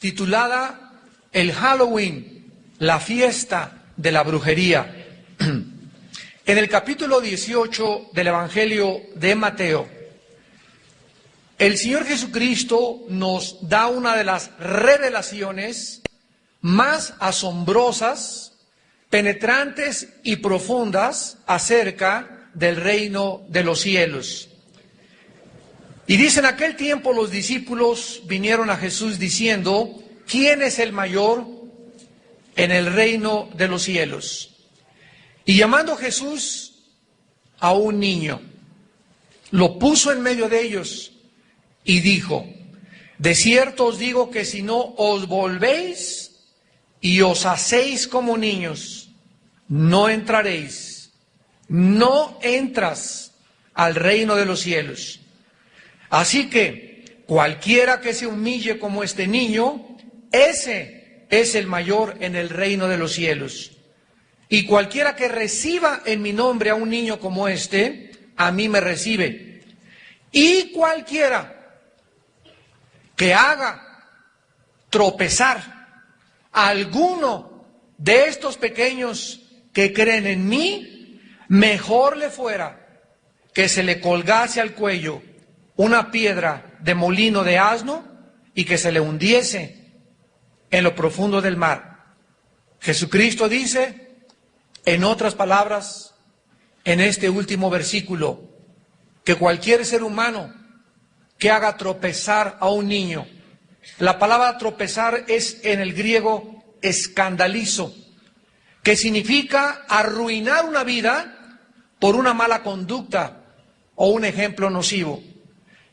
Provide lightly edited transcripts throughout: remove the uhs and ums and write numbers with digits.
titulada El Halloween, la fiesta de la brujería. En el capítulo 18 del Evangelio de Mateo, el Señor Jesucristo nos da una de las revelaciones más asombrosas, penetrantes y profundas acerca del reino de los cielos. Y dice: en aquel tiempo los discípulos vinieron a Jesús diciendo: ¿quién es el mayor en el reino de los cielos? Y llamando Jesús a un niño, lo puso en medio de ellos y dijo: de cierto os digo que si no os volvéis y os hacéis como niños, no entraréis, no entras al reino de los cielos. Así que cualquiera que se humille como este niño, ese es el mayor en el reino de los cielos. Y cualquiera que reciba en mi nombre a un niño como este, a mí me recibe. Y cualquiera que haga tropezar a alguno de estos pequeños que creen en mí, mejor le fuera que se le colgase al cuello una piedra de molino de asno y que se le hundiese en lo profundo del mar. Jesucristo dice, en otras palabras, en este último versículo, que cualquier ser humano que haga tropezar a un niño, la palabra tropezar es en el griego escandalizo, que significa arruinar una vida por una mala conducta o un ejemplo nocivo.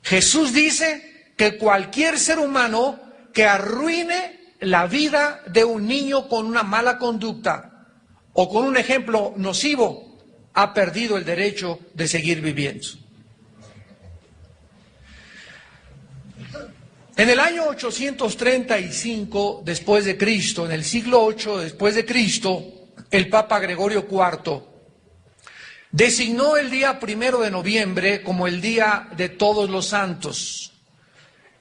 Jesús dice que cualquier ser humano que arruine la vida de un niño con una mala conducta o con un ejemplo nocivo, ha perdido el derecho de seguir viviendo. En el año 835 después de Cristo, en el siglo 8 después de Cristo, el Papa Gregorio IV designó el día 1 de noviembre como el Día de Todos los Santos.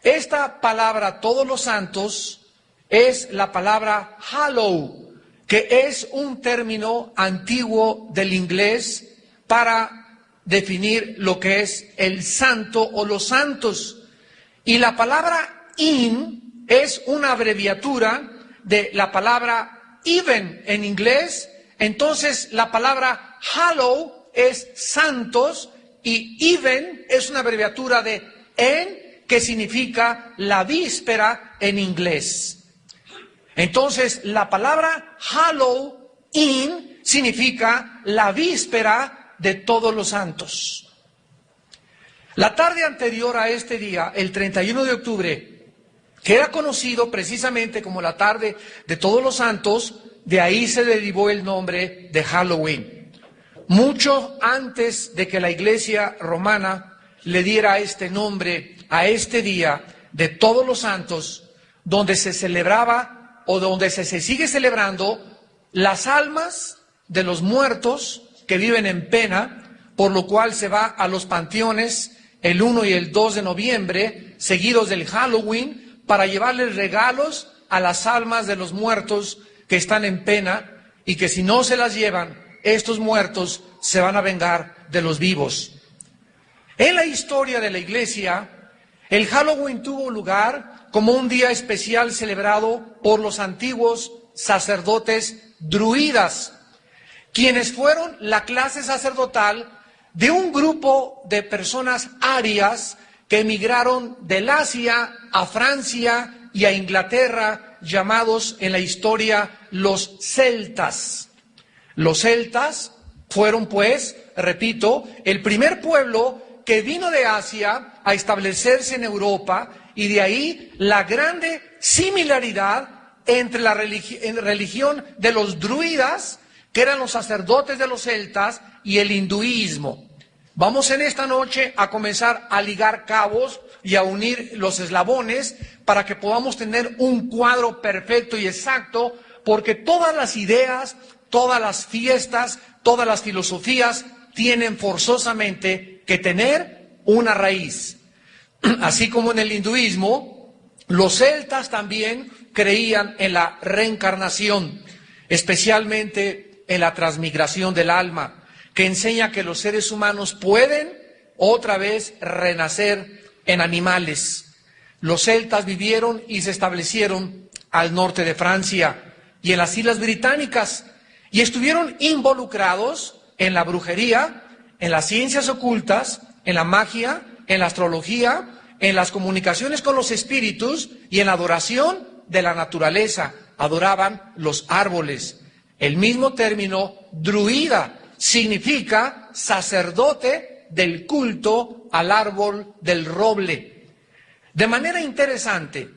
Esta palabra, todos los santos, es la palabra hallow, que es un término antiguo del inglés para definir lo que es el santo o los santos. Y la palabra in es una abreviatura de la palabra even en inglés. Entonces la palabra hallow es santos y even es una abreviatura de en, que significa la víspera en inglés. Entonces, la palabra Halloween significa la víspera de todos los santos. La tarde anterior a este día, el 31 de octubre, que era conocido precisamente como la tarde de todos los santos, de ahí se derivó el nombre de Halloween. Mucho antes de que la Iglesia romana le diera este nombre a este día de todos los santos, donde se celebraba o donde se sigue celebrando las almas de los muertos que viven en pena, por lo cual se va a los panteones el 1 y el 2 de noviembre, seguidos del Halloween, para llevarles regalos a las almas de los muertos que están en pena y que si no se las llevan, estos muertos se van a vengar de los vivos. En la historia de la Iglesia, el Halloween tuvo lugar como un día especial celebrado por los antiguos sacerdotes druidas, quienes fueron la clase sacerdotal de un grupo de personas arias que emigraron del Asia a Francia y a Inglaterra, llamados en la historia los celtas. Los celtas fueron, pues, repito, el primer pueblo que vino de Asia a establecerse en Europa, y de ahí la grande similaridad entre la religión de los druidas, que eran los sacerdotes de los celtas, y el hinduismo. Vamos en esta noche a comenzar a ligar cabos y a unir los eslabones para que podamos tener un cuadro perfecto y exacto, porque todas las ideas, todas las fiestas, todas las filosofías tienen forzosamente que tener una raíz. Así como en el hinduismo, los celtas también creían en la reencarnación, especialmente en la transmigración del alma, que enseña que los seres humanos pueden otra vez renacer en animales. Los celtas vivieron y se establecieron al norte de Francia y en las Islas Británicas, y estuvieron involucrados en la brujería, en las ciencias ocultas, en la magia, en la astrología, en las comunicaciones con los espíritus y en la adoración de la naturaleza. Adoraban los árboles. El mismo término druida significa sacerdote del culto al árbol del roble. De manera interesante,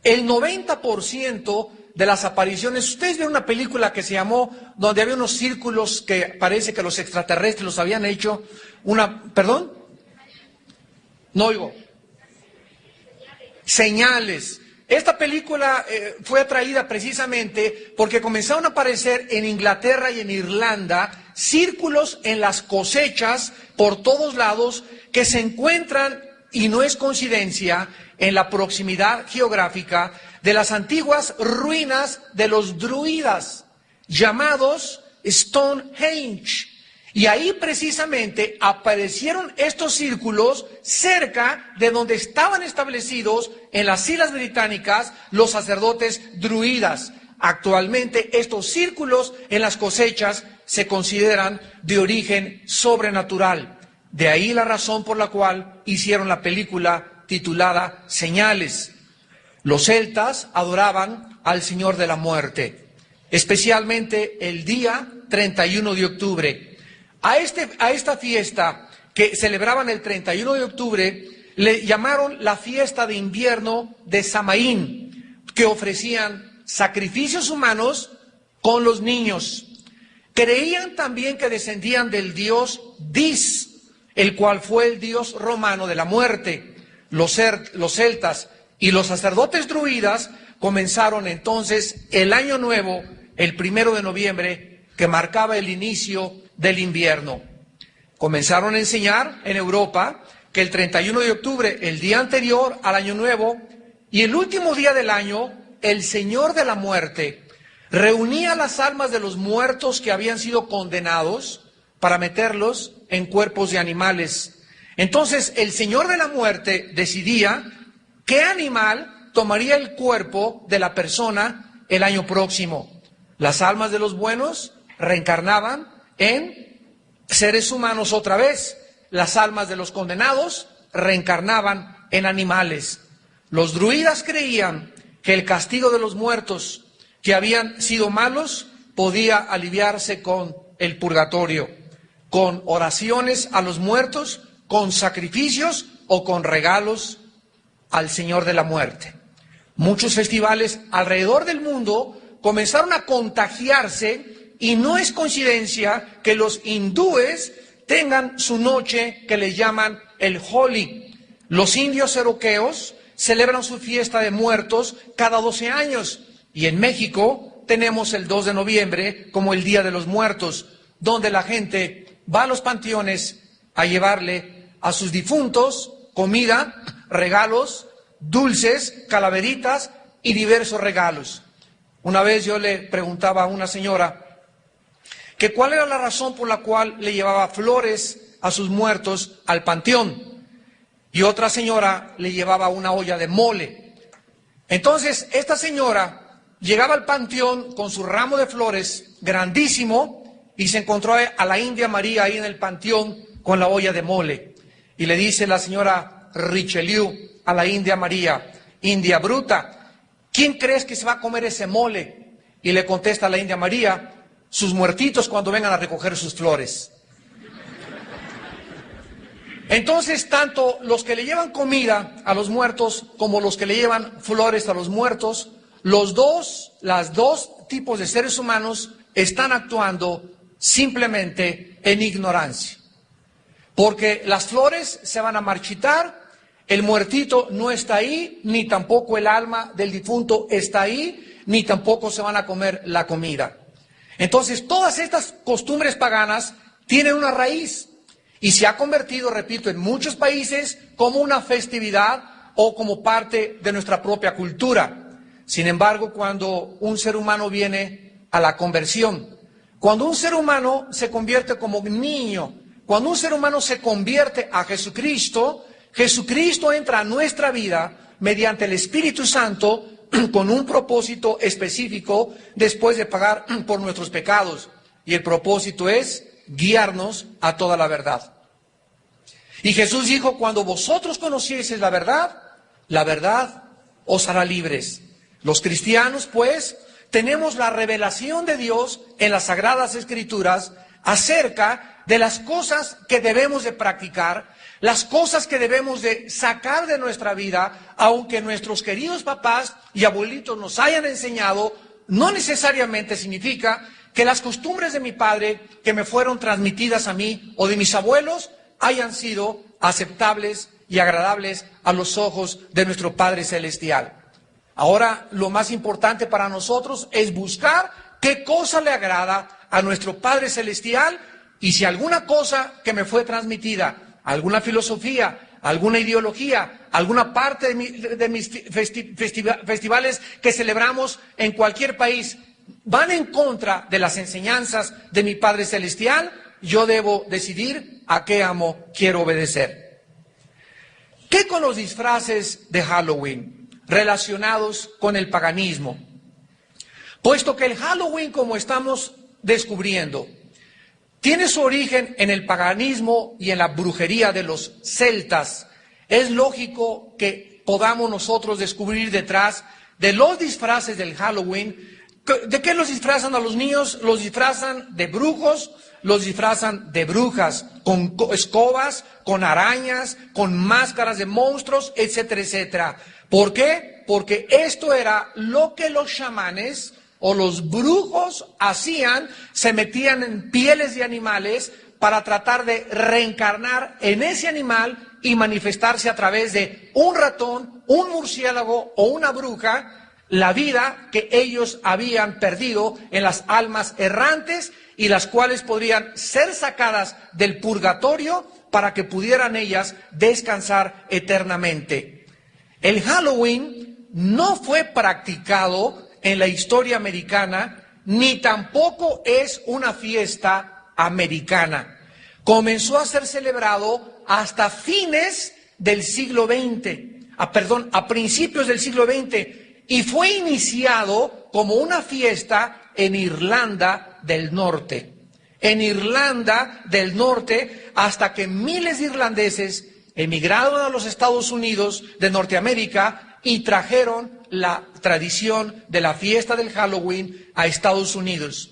el 90% de las apariciones, ustedes vieron una película que se llamó, donde había unos círculos que parece que los extraterrestres los habían hecho, ¿perdón? No oigo. Señales. Esta película fue atraída precisamente porque comenzaron a aparecer en Inglaterra y en Irlanda círculos en las cosechas por todos lados que se encuentran, y no es coincidencia, en la proximidad geográfica de las antiguas ruinas de los druidas, llamados Stonehenge. Y ahí precisamente aparecieron estos círculos cerca de donde estaban establecidos en las Islas Británicas los sacerdotes druidas. Actualmente estos círculos en las cosechas se consideran de origen sobrenatural. De ahí la razón por la cual hicieron la película titulada Señales. Los celtas adoraban al Señor de la Muerte, especialmente el día 31 de octubre. A esta fiesta que celebraban el 31 de octubre le llamaron la fiesta de invierno de Samaín, que ofrecían sacrificios humanos con los niños. Creían también que descendían del dios Dis, el cual fue el dios romano de la muerte. Los celtas y los sacerdotes druidas comenzaron entonces el año nuevo, el 1 de noviembre, que marcaba el inicio del invierno. Comenzaron a enseñar en Europa que el 31 de octubre, el día anterior al año nuevo y el último día del año, el Señor de la Muerte reunía las almas de los muertos que habían sido condenados para meterlos en cuerpos de animales. Entonces el Señor de la Muerte decidía qué animal tomaría el cuerpo de la persona el año próximo. Las almas de los buenos reencarnaban en seres humanos otra vez. Las almas de los condenados reencarnaban en animales. Los druidas creían que el castigo de los muertos que habían sido malos podía aliviarse con el purgatorio, con oraciones a los muertos, con sacrificios o con regalos al Señor de la Muerte. Muchos festivales alrededor del mundo comenzaron a contagiarse, y no es coincidencia que los hindúes tengan su noche que le llaman el Holi. Los indios cherokeos celebran su fiesta de muertos cada 12 años. Y en México tenemos el 2 de noviembre como el Día de los Muertos, donde la gente va a los panteones a llevarle a sus difuntos comida, regalos, dulces, calaveritas y diversos regalos. Una vez yo le preguntaba a una señora que cuál era la razón por la cual le llevaba flores a sus muertos al panteón, y otra señora le llevaba una olla de mole. Entonces esta señora llegaba al panteón con su ramo de flores grandísimo y se encontró a la India María ahí en el panteón con la olla de mole, y le dice la señora Richelieu a la India María: India bruta, ¿quién crees que se va a comer ese mole? Y le contesta a la India María: sus muertitos cuando vengan a recoger sus flores. Entonces, tanto los que le llevan comida a los muertos como los que le llevan flores a los muertos, las dos tipos de seres humanos están actuando simplemente en ignorancia. Porque las flores se van a marchitar, el muertito no está ahí, ni tampoco el alma del difunto está ahí, ni tampoco se van a comer la comida. Entonces, todas estas costumbres paganas tienen una raíz y se ha convertido, repito, en muchos países como una festividad o como parte de nuestra propia cultura. Sin embargo, cuando un ser humano viene a la conversión, cuando un ser humano se convierte como niño, cuando un ser humano se convierte a Jesucristo, Jesucristo entra a nuestra vida mediante el Espíritu Santo con un propósito específico después de pagar por nuestros pecados. Y el propósito es guiarnos a toda la verdad. Y Jesús dijo, cuando vosotros conocieseis la verdad os hará libres. Los cristianos, pues, tenemos la revelación de Dios en las Sagradas Escrituras acerca de las cosas que debemos de practicar, las cosas que debemos de sacar de nuestra vida, aunque nuestros queridos papás y abuelitos nos hayan enseñado, no necesariamente significa que las costumbres de mi padre que me fueron transmitidas a mí o de mis abuelos hayan sido aceptables y agradables a los ojos de nuestro Padre Celestial. Ahora, lo más importante para nosotros es buscar qué cosa le agrada a nuestro Padre Celestial, y si alguna cosa que me fue transmitida, alguna filosofía, alguna ideología, alguna parte de mis festivales que celebramos en cualquier país, van en contra de las enseñanzas de mi Padre Celestial, yo debo decidir a qué amo quiero obedecer. ¿Qué con los disfraces de Halloween relacionados con el paganismo? Puesto que el Halloween, como estamos descubriendo, tiene su origen en el paganismo y en la brujería de los celtas, es lógico que podamos nosotros descubrir detrás de los disfraces del Halloween. ¿De qué los disfrazan a los niños? Los disfrazan de brujos, los disfrazan de brujas, con escobas, con arañas, con máscaras de monstruos, etcétera, etcétera. ¿Por qué? Porque esto era lo que los chamanes o los brujos hacían, se metían en pieles de animales para tratar de reencarnar en ese animal y manifestarse a través de un ratón, un murciélago o una bruja, la vida que ellos habían perdido en las almas errantes y las cuales podrían ser sacadas del purgatorio para que pudieran ellas descansar eternamente. El Halloween no fue practicado en la historia americana, ni tampoco es una fiesta americana. Comenzó a ser celebrado hasta fines del siglo XX, a principios del siglo XX, y fue iniciado como una fiesta en Irlanda del Norte. En Irlanda del Norte, hasta que miles de irlandeses emigraron a los Estados Unidos de Norteamérica y trajeron la tradición de la fiesta del Halloween a Estados Unidos.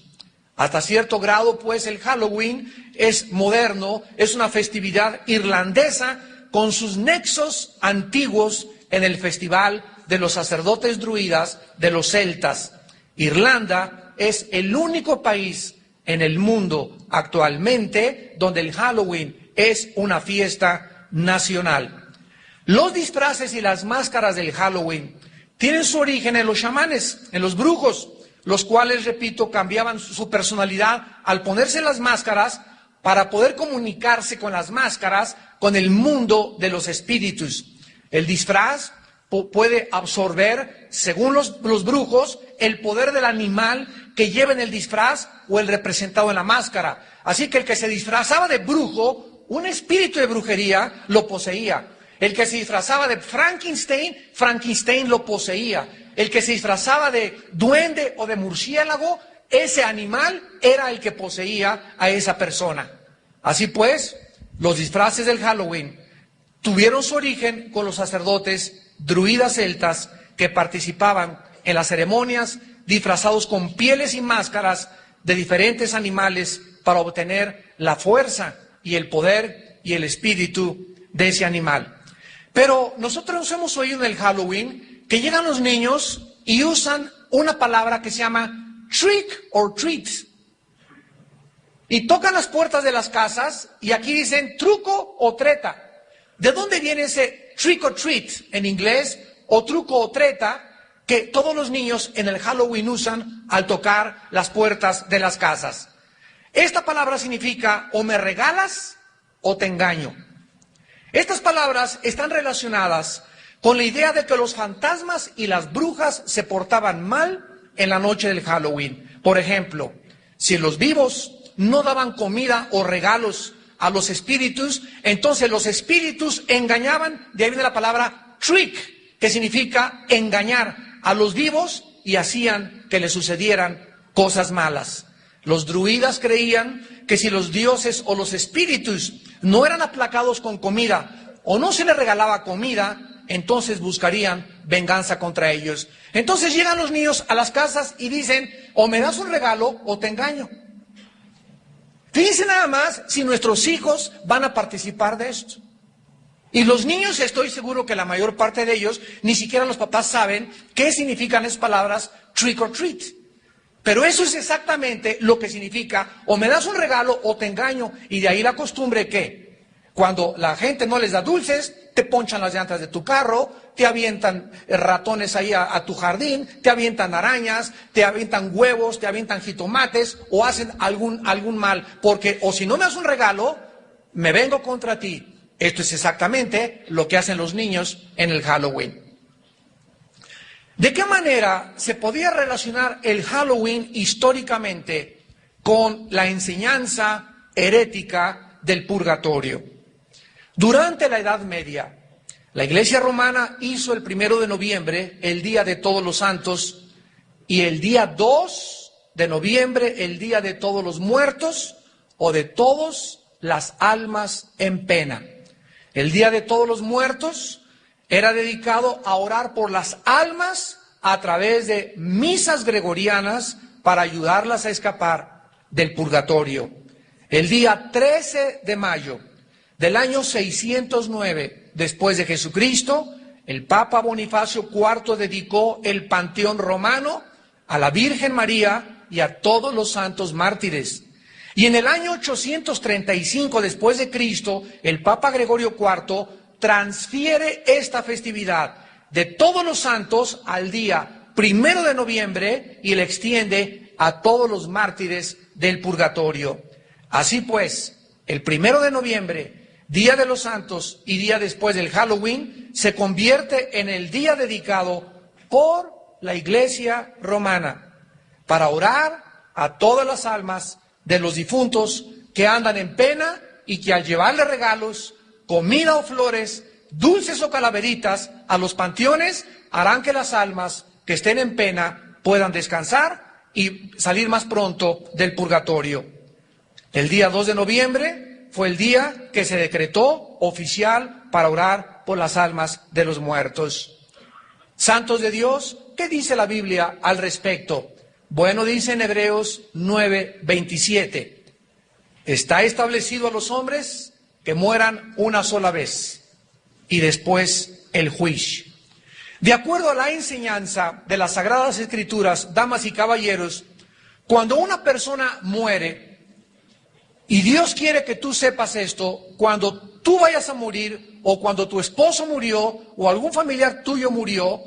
Hasta cierto grado, pues, el Halloween es moderno, es una festividad irlandesa con sus nexos antiguos en el festival de los sacerdotes druidas de los celtas. Irlanda es el único país en el mundo actualmente donde el Halloween es una fiesta nacional. Los disfraces y las máscaras del Halloween tienen su origen en los chamanes, en los brujos, los cuales, repito, cambiaban su personalidad al ponerse las máscaras para poder comunicarse con las máscaras con el mundo de los espíritus. El disfraz puede absorber, según los brujos, el poder del animal que lleva en el disfraz o el representado en la máscara. Así que el que se disfrazaba de brujo, un espíritu de brujería lo poseía. El que se disfrazaba de Frankenstein, Frankenstein lo poseía. El que se disfrazaba de duende o de murciélago, ese animal era el que poseía a esa persona. Así pues, los disfraces del Halloween tuvieron su origen con los sacerdotes druidas celtas que participaban en las ceremonias disfrazados con pieles y máscaras de diferentes animales para obtener la fuerza y el poder y el espíritu de ese animal. Pero nosotros hemos oído en el Halloween que llegan los niños y usan una palabra que se llama trick or treat. Y tocan las puertas de las casas y aquí dicen truco o treta. ¿De dónde viene ese trick or treat en inglés o truco o treta que todos los niños en el Halloween usan al tocar las puertas de las casas? Esta palabra significa o me regalas o te engaño. Estas palabras están relacionadas con la idea de que los fantasmas y las brujas se portaban mal en la noche del Halloween. Por ejemplo, si los vivos no daban comida o regalos a los espíritus, entonces los espíritus engañaban, de ahí viene la palabra trick, que significa engañar a los vivos y hacían que les sucedieran cosas malas. Los druidas creían que si los dioses o los espíritus no eran aplacados con comida o no se les regalaba comida, entonces buscarían venganza contra ellos. Entonces llegan los niños a las casas y dicen, o me das un regalo o te engaño. Fíjense nada más si nuestros hijos van a participar de esto. Y los niños, estoy seguro que la mayor parte de ellos, ni siquiera los papás saben qué significan esas palabras trick or treat. Pero eso es exactamente lo que significa, o me das un regalo o te engaño. Y de ahí la costumbre que cuando la gente no les da dulces, te ponchan las llantas de tu carro, te avientan ratones ahí a tu jardín, te avientan arañas, te avientan huevos, te avientan jitomates o hacen algún mal. Porque o si no me das un regalo, me vengo contra ti. Esto es exactamente lo que hacen los niños en el Halloween. ¿De qué manera se podía relacionar el Halloween históricamente con la enseñanza herética del purgatorio? Durante la Edad Media, la Iglesia Romana hizo el 1 de noviembre el Día de Todos los Santos y el día 2 de noviembre el Día de Todos los Muertos o de todas las almas en pena. El Día de Todos los Muertos era dedicado a orar por las almas a través de misas gregorianas para ayudarlas a escapar del purgatorio. El día 13 de mayo del año 609 después de Jesucristo, el Papa Bonifacio IV dedicó el Panteón Romano a la Virgen María y a todos los santos mártires. Y en el año 835 después de Cristo, el Papa Gregorio IV transfiere esta festividad de todos los santos al día 1 de noviembre y la extiende a todos los mártires del purgatorio. Así pues, el 1 de noviembre, Día de los Santos y día después del Halloween, se convierte en el día dedicado por la Iglesia Romana para orar a todas las almas de los difuntos que andan en pena y que al llevarle regalos, comida o flores, dulces o calaveritas a los panteones, harán que las almas que estén en pena puedan descansar y salir más pronto del purgatorio. El día 2 de noviembre fue el día que se decretó oficial para orar por las almas de los muertos. Santos de Dios, ¿qué dice la Biblia al respecto? Bueno, dice en Hebreos 9:27, está establecido a los hombres que mueran una sola vez y después el juicio. De acuerdo a la enseñanza de las Sagradas Escrituras, damas y caballeros, cuando una persona muere, y Dios quiere que tú sepas esto, cuando tú vayas a morir, o cuando tu esposo murió, o algún familiar tuyo murió,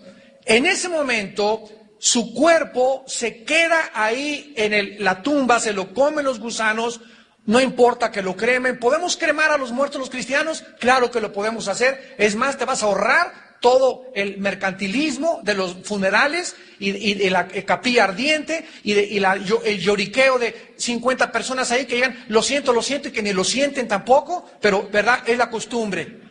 en ese momento su cuerpo se queda ahí en la tumba, se lo comen los gusanos, no importa que lo cremen. ¿Podemos cremar a los muertos los cristianos? Claro que lo podemos hacer. Es más, te vas a ahorrar todo el mercantilismo de los funerales y de la capilla ardiente el lloriqueo de 50 personas ahí que digan, lo siento, y que ni lo sienten tampoco, pero verdad, es la costumbre.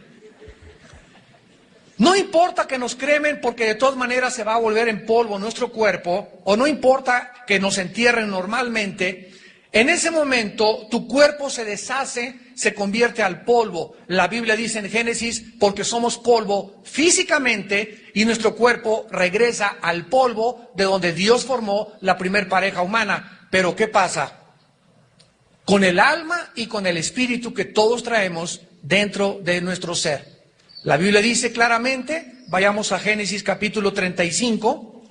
No importa que nos cremen porque de todas maneras se va a volver en polvo nuestro cuerpo, o no importa que nos entierren normalmente. En ese momento tu cuerpo se deshace, se convierte al polvo. La Biblia dice en Génesis, porque somos polvo físicamente y nuestro cuerpo regresa al polvo de donde Dios formó la primer pareja humana. Pero ¿qué pasa? Con el alma y con el espíritu que todos traemos dentro de nuestro ser. La Biblia dice claramente, vayamos a Génesis capítulo 35,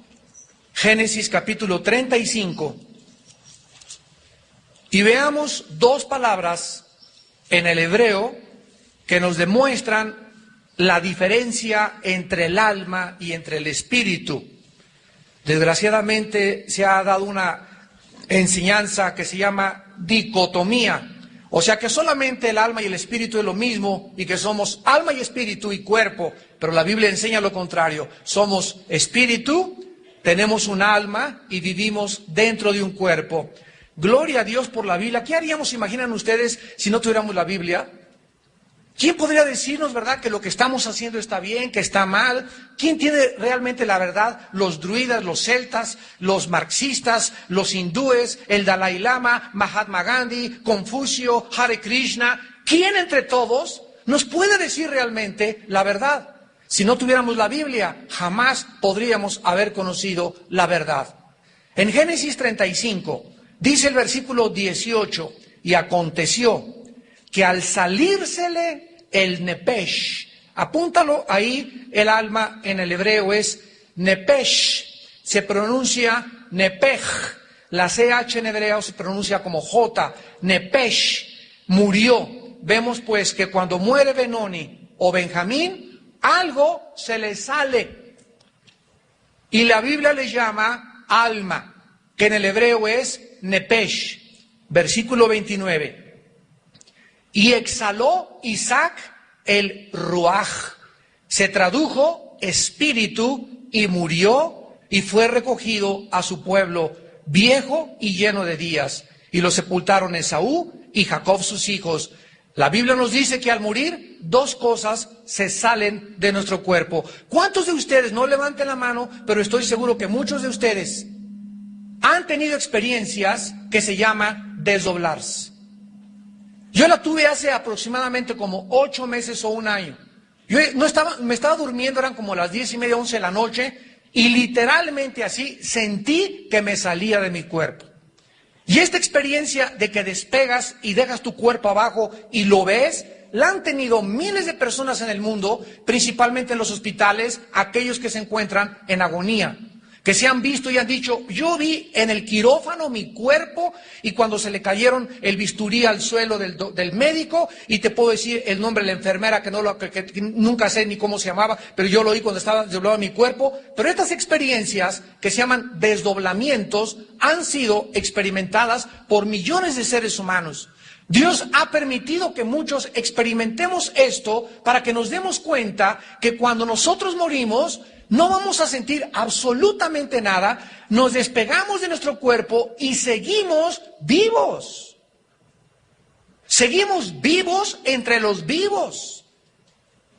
Génesis capítulo 35. Y veamos dos palabras en el hebreo que nos demuestran la diferencia entre el alma y entre el espíritu. Desgraciadamente se ha dado una enseñanza que se llama dicotomía O sea que solamente el alma y el espíritu es lo mismo y que somos alma y espíritu y cuerpo, pero la Biblia enseña lo contrario. Somos espíritu, tenemos un alma y vivimos dentro de un cuerpo. Gloria a Dios por la Biblia. ¿Qué haríamos, imaginan ustedes, si no tuviéramos la Biblia? ¿Quién podría decirnos, verdad, que lo que estamos haciendo está bien, que está mal? ¿Quién tiene realmente la verdad? Los druidas, los celtas, los marxistas, los hindúes, el Dalai Lama, Mahatma Gandhi, Confucio, Hare Krishna. ¿Quién entre todos nos puede decir realmente la verdad? Si no tuviéramos la Biblia, jamás podríamos haber conocido la verdad. En Génesis 35, dice el versículo 18, y aconteció que al salírsele el nepesh, apúntalo ahí, el alma en el hebreo es nepesh, se pronuncia nepej, la CH en hebreo se pronuncia como J, nepesh, murió. Vemos pues que cuando muere Benoni o Benjamín, algo se le sale, y la Biblia le llama alma, que en el hebreo es nepesh. Versículo 29. Y exhaló Isaac el ruaj, se tradujo espíritu, y murió y fue recogido a su pueblo, viejo y lleno de días, y lo sepultaron Esaú y Jacob sus hijos. La Biblia nos dice que al morir, dos cosas se salen de nuestro cuerpo. ¿Cuántos de ustedes, no levanten la mano, pero estoy seguro que muchos de ustedes han tenido experiencias que se llaman desdoblarse? Yo la tuve hace aproximadamente como 8 meses o un año. Yo me estaba durmiendo, eran como las 10:30, 11 de la noche, y literalmente así sentí que me salía de mi cuerpo. Y esta experiencia de que despegas y dejas tu cuerpo abajo y lo ves, la han tenido miles de personas en el mundo, principalmente en los hospitales, aquellos que se encuentran en agonía, que se han visto y han dicho, yo vi en el quirófano mi cuerpo, y cuando se le cayeron el bisturí al suelo del médico, y te puedo decir el nombre de la enfermera, que nunca sé ni cómo se llamaba, pero yo lo oí cuando estaba desdoblado mi cuerpo. Pero estas experiencias, que se llaman desdoblamientos, han sido experimentadas por millones de seres humanos. Dios ha permitido que muchos experimentemos esto para que nos demos cuenta que cuando nosotros morimos, no vamos a sentir absolutamente nada, nos despegamos de nuestro cuerpo y seguimos vivos. Seguimos vivos entre los vivos.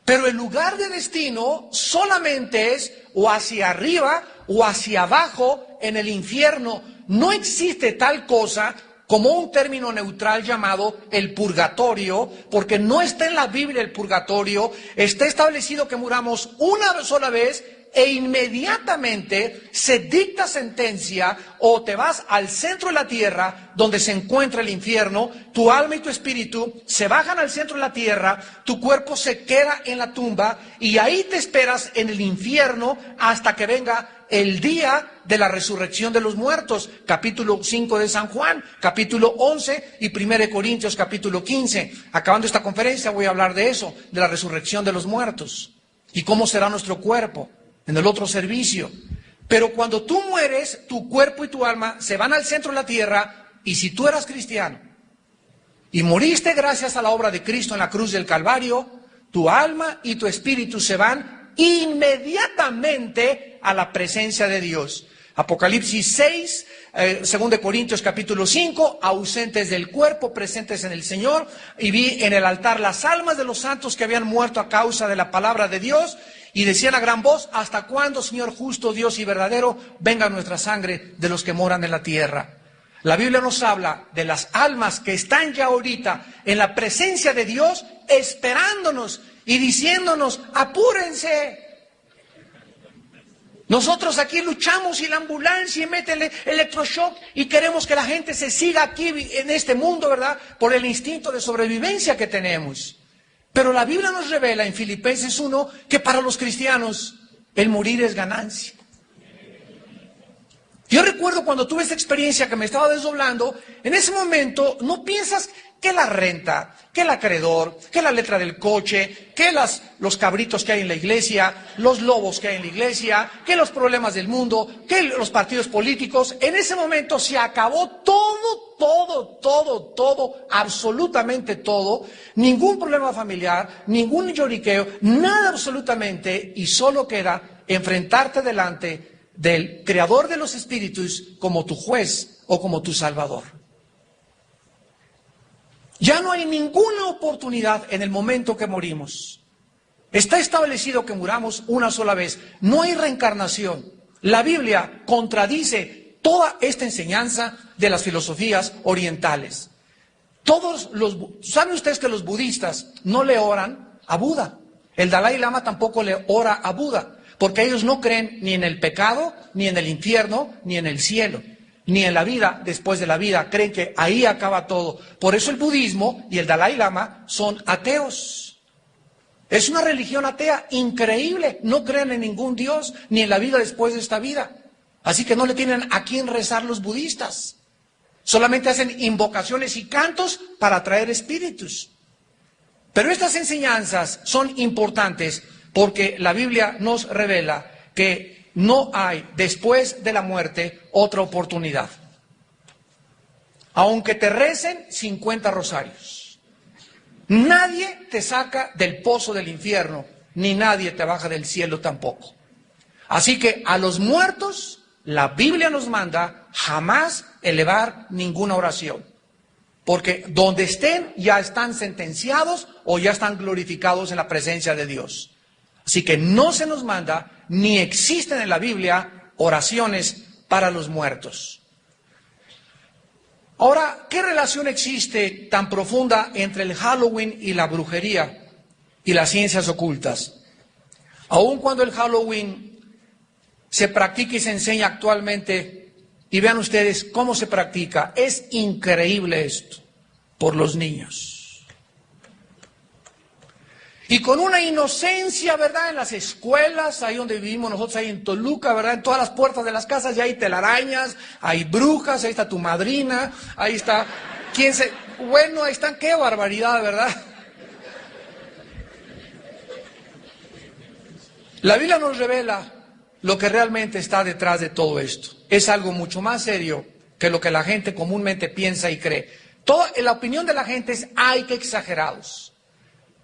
Pero el lugar de destino solamente es o hacia arriba o hacia abajo en el infierno. No existe tal cosa como un término neutral llamado el purgatorio, porque no está en la Biblia el purgatorio. Está establecido que muramos una sola vez e inmediatamente se dicta sentencia, o te vas al centro de la tierra donde se encuentra el infierno, tu alma y tu espíritu se bajan al centro de la tierra, tu cuerpo se queda en la tumba y ahí te esperas en el infierno hasta que venga el día de la resurrección de los muertos. Capítulo 5 de San Juan, capítulo 11 y 1 Corintios capítulo 15. Acabando esta conferencia voy a hablar de eso, de la resurrección de los muertos y cómo será nuestro cuerpo en el otro servicio. Pero cuando tú mueres, tu cuerpo y tu alma se van al centro de la tierra, y si tú eras cristiano y moriste gracias a la obra de Cristo en la cruz del Calvario, tu alma y tu espíritu se van inmediatamente a la presencia de Dios. Apocalipsis 6, 2 Corintios capítulo 5, ausentes del cuerpo, presentes en el Señor, y vi en el altar las almas de los santos que habían muerto a causa de la palabra de Dios, y decían a gran voz, ¿hasta cuándo, Señor justo, Dios y verdadero, venga nuestra sangre de los que moran en la tierra? La Biblia nos habla de las almas que están ya ahorita en la presencia de Dios, esperándonos y diciéndonos, apúrense. Nosotros aquí luchamos y la ambulancia y mete el electroshock y queremos que la gente se siga aquí en este mundo, ¿verdad? Por el instinto de sobrevivencia que tenemos. Pero la Biblia nos revela en Filipenses 1 que para los cristianos el morir es ganancia. Yo recuerdo cuando tuve esta experiencia que me estaba desdoblando, en ese momento no piensas que la renta, que el acreedor, que la letra del coche, que los cabritos que hay en la iglesia, los lobos que hay en la iglesia, que los problemas del mundo, que los partidos políticos. En ese momento se acabó todo, absolutamente todo, ningún problema familiar, ningún lloriqueo, nada absolutamente, y solo queda enfrentarte delante del Creador de los espíritus como tu juez o como tu Salvador. Ya no hay ninguna oportunidad en el momento que morimos. Está establecido que muramos una sola vez. No hay reencarnación. La Biblia contradice toda esta enseñanza de las filosofías orientales. ¿Saben ustedes que los budistas no le oran a Buda? El Dalai Lama tampoco le ora a Buda, porque ellos no creen ni en el pecado, ni en el infierno, ni en el cielo, ni en la vida después de la vida. Creen que ahí acaba todo. Por eso el budismo y el Dalai Lama son ateos. Es una religión atea increíble. No creen en ningún Dios, ni en la vida después de esta vida. Así que no le tienen a quién rezar los budistas. Solamente hacen invocaciones y cantos para atraer espíritus. Pero estas enseñanzas son importantes porque la Biblia nos revela que no hay después de la muerte otra oportunidad. Aunque te recen 50 rosarios, nadie te saca del pozo del infierno, ni nadie te baja del cielo tampoco. Así que a los muertos, la Biblia nos manda jamás elevar ninguna oración. Porque donde estén ya están sentenciados o ya están glorificados en la presencia de Dios. Así que no se nos manda, ni existen en la Biblia, oraciones para los muertos. Ahora, ¿qué relación existe tan profunda entre el Halloween y la brujería y las ciencias ocultas? Aun cuando el Halloween se practica y se enseña actualmente, y vean ustedes cómo se practica, es increíble esto, por los niños. Y con una inocencia, ¿verdad? En las escuelas, ahí donde vivimos nosotros, ahí en Toluca, ¿verdad? En todas las puertas de las casas ya hay telarañas, hay brujas, ahí está tu madrina, ahí está, bueno, ahí están, qué barbaridad, ¿verdad? La Biblia nos revela lo que realmente está detrás de todo esto. Es algo mucho más serio que lo que la gente comúnmente piensa y cree. La opinión de la gente es, ¡ay, qué exagerados!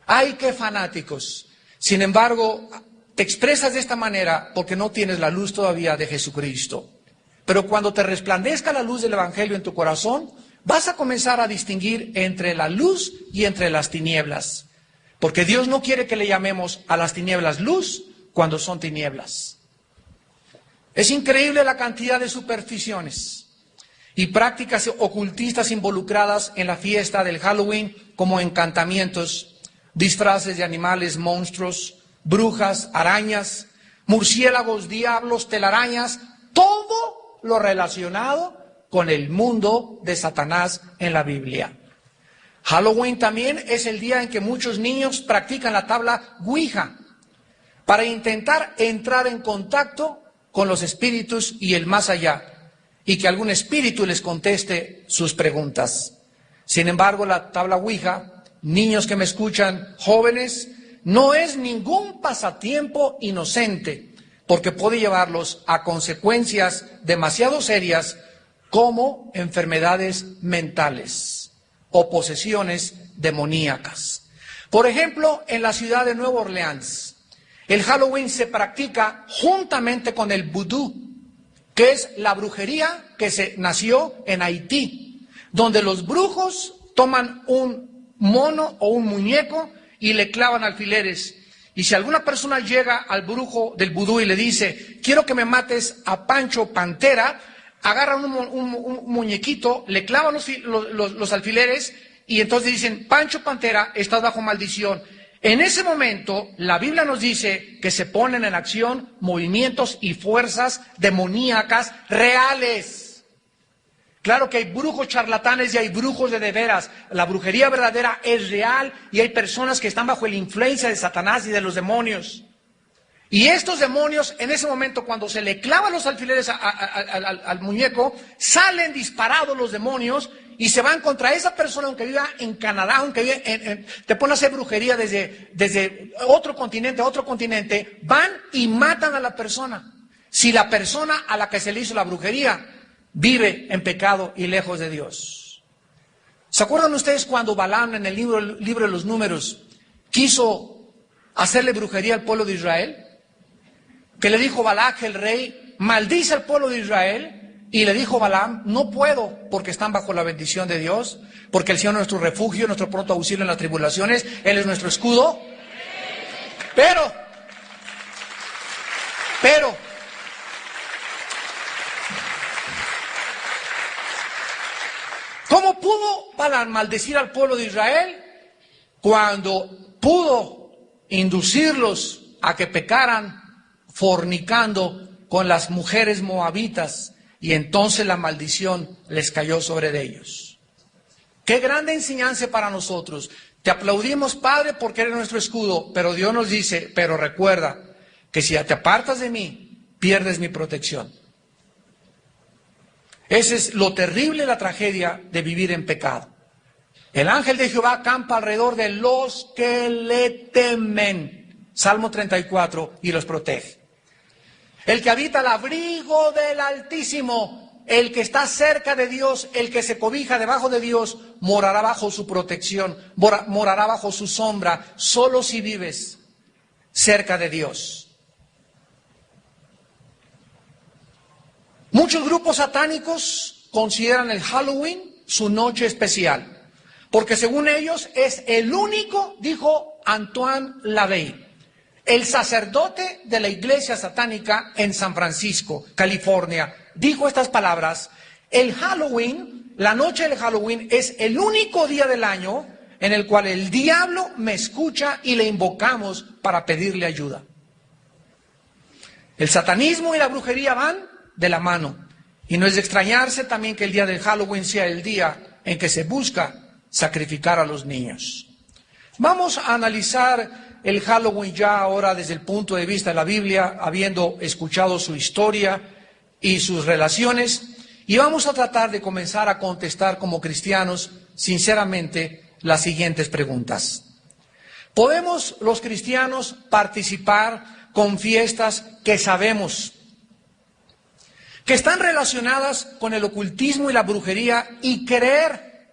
¡Ay, qué fanáticos! Sin embargo, te expresas de esta manera porque no tienes la luz todavía de Jesucristo. Pero cuando te resplandezca la luz del Evangelio en tu corazón, vas a comenzar a distinguir entre la luz y entre las tinieblas. Porque Dios no quiere que le llamemos a las tinieblas luz cuando son tinieblas. Es increíble la cantidad de supersticiones y prácticas ocultistas involucradas en la fiesta del Halloween, como encantamientos, disfraces de animales, monstruos, brujas, arañas, murciélagos, diablos, telarañas, todo lo relacionado con el mundo de Satanás en la Biblia. Halloween también es el día en que muchos niños practican la tabla Ouija para intentar entrar en contacto con los espíritus y el más allá, y que algún espíritu les conteste sus preguntas. Sin embargo, la tabla Ouija, niños que me escuchan, jóvenes, no es ningún pasatiempo inocente, porque puede llevarlos a consecuencias demasiado serias como enfermedades mentales o posesiones demoníacas. Por ejemplo, en la ciudad de Nueva Orleans, el Halloween se practica juntamente con el vudú, que es la brujería que nació en Haití, donde los brujos toman un mono o un muñeco y le clavan alfileres. Y si alguna persona llega al brujo del vudú y le dice, quiero que me mates a Pancho Pantera, agarran un muñequito, le clavan los alfileres y entonces dicen, Pancho Pantera, estás bajo maldición. En ese momento, la Biblia nos dice que se ponen en acción movimientos y fuerzas demoníacas reales. Claro que hay brujos charlatanes y hay brujos de veras. La brujería verdadera es real y hay personas que están bajo la influencia de Satanás y de los demonios. Y estos demonios, en ese momento, cuando se le clavan los alfileres al muñeco, salen disparados los demonios y se van contra esa persona, aunque viva en Canadá, aunque viva te pone a hacer brujería desde otro continente, van y matan a la persona. Si la persona a la que se le hizo la brujería vive en pecado y lejos de Dios. ¿Se acuerdan ustedes cuando Balaam en el libro de los Números quiso hacerle brujería al pueblo de Israel? Que le dijo Balac, el rey, maldice al pueblo de Israel. Y le dijo Balaam, no puedo, porque están bajo la bendición de Dios, porque el Señor es nuestro refugio, nuestro pronto auxilio en las tribulaciones, Él es nuestro escudo. Pero, ¿cómo pudo Balaam maldecir al pueblo de Israel? Cuando pudo inducirlos a que pecaran fornicando con las mujeres moabitas, y entonces la maldición les cayó sobre ellos. Qué grande enseñanza para nosotros. Te aplaudimos, Padre, porque eres nuestro escudo, pero Dios nos dice, pero recuerda que si te apartas de mí, pierdes mi protección. Ese es lo terrible, la tragedia de vivir en pecado. El ángel de Jehová acampa alrededor de los que le temen. Salmo 34, y los protege. El que habita al abrigo del Altísimo, el que está cerca de Dios, el que se cobija debajo de Dios, morará bajo su protección, morará bajo su sombra, solo si vives cerca de Dios. Muchos grupos satánicos consideran el Halloween su noche especial, porque según ellos es el único, dijo Antoine Lavey, el sacerdote de la iglesia satánica en San Francisco, California, dijo estas palabras: el Halloween, la noche del Halloween, es el único día del año en el cual el diablo me escucha y le invocamos para pedirle ayuda. El satanismo y la brujería van de la mano, y no es de extrañarse también que el día del Halloween sea el día en que se busca sacrificar a los niños. Vamos a analizar el Halloween ya ahora desde el punto de vista de la Biblia, habiendo escuchado su historia y sus relaciones, y vamos a tratar de comenzar a contestar como cristianos, sinceramente, las siguientes preguntas. ¿Podemos los cristianos participar con fiestas que sabemos que están relacionadas con el ocultismo y la brujería y creer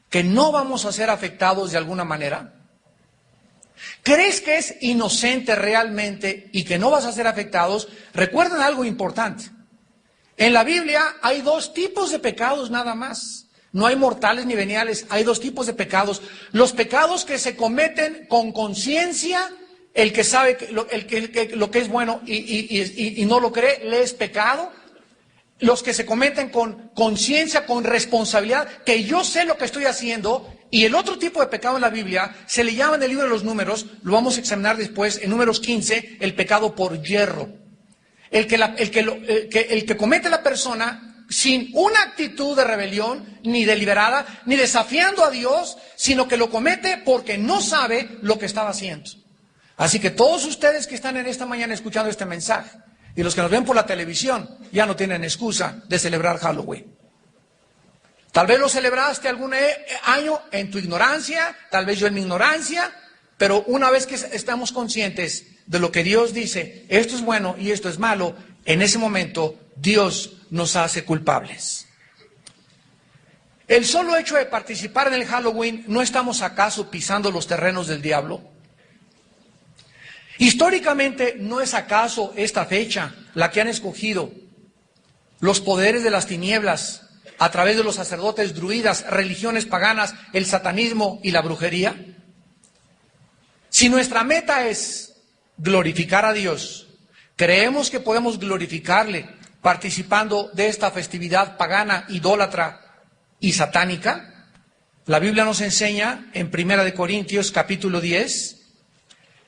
que no vamos a ser afectados de alguna manera? ¿Crees que es inocente realmente y que no vas a ser afectados? Recuerden algo importante. En la Biblia hay dos tipos de pecados nada más. No hay mortales ni veniales, hay dos tipos de pecados. Los pecados que se cometen con conciencia, el que sabe lo que es bueno y no lo cree, le es pecado. Los que se cometen con conciencia, con responsabilidad, que yo sé lo que estoy haciendo. Y el otro tipo de pecado en la Biblia se le llama en el libro de los Números, lo vamos a examinar después, en Números 15, el pecado por yerro. El que comete la persona sin una actitud de rebelión, ni deliberada, ni desafiando a Dios, sino que lo comete porque no sabe lo que estaba haciendo. Así que todos ustedes que están en esta mañana escuchando este mensaje, y los que nos ven por la televisión, ya no tienen excusa de celebrar Halloween. Tal vez lo celebraste algún año en tu ignorancia, tal vez yo en mi ignorancia, pero una vez que estamos conscientes de lo que Dios dice, esto es bueno y esto es malo, en ese momento Dios nos hace culpables. El solo hecho de participar en el Halloween, ¿no estamos acaso pisando los terrenos del diablo? Históricamente, ¿no es acaso esta fecha la que han escogido los poderes de las tinieblas a través de los sacerdotes druidas, religiones paganas, el satanismo y la brujería? Si nuestra meta es glorificar a Dios, ¿creemos que podemos glorificarle participando de esta festividad pagana, idólatra y satánica? La Biblia nos enseña en 1 Corintios capítulo 10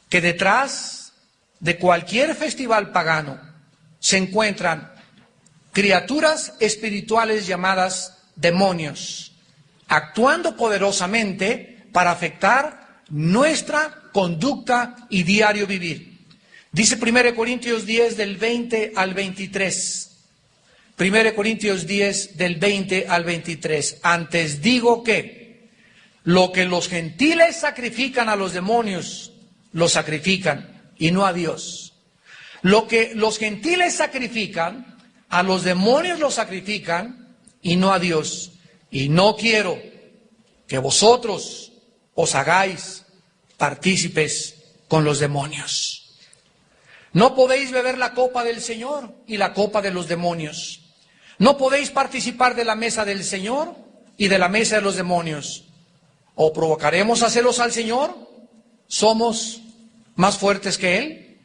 que detrás de cualquier festival pagano se encuentran criaturas espirituales llamadas demonios, actuando poderosamente para afectar nuestra conducta y diario vivir. Dice 1 Corintios 10 del 20 al 23. 1 Corintios 10 del 20 al 23. Antes digo que lo que los gentiles sacrifican a los demonios, lo sacrifican y no a Dios. Lo que los gentiles sacrifican, a los demonios lo sacrifican y no a Dios. Y no quiero que vosotros os hagáis partícipes con los demonios. No podéis beber la copa del Señor y la copa de los demonios. No podéis participar de la mesa del Señor y de la mesa de los demonios. ¿O provocaremos a celos al Señor? ¿Somos más fuertes que Él?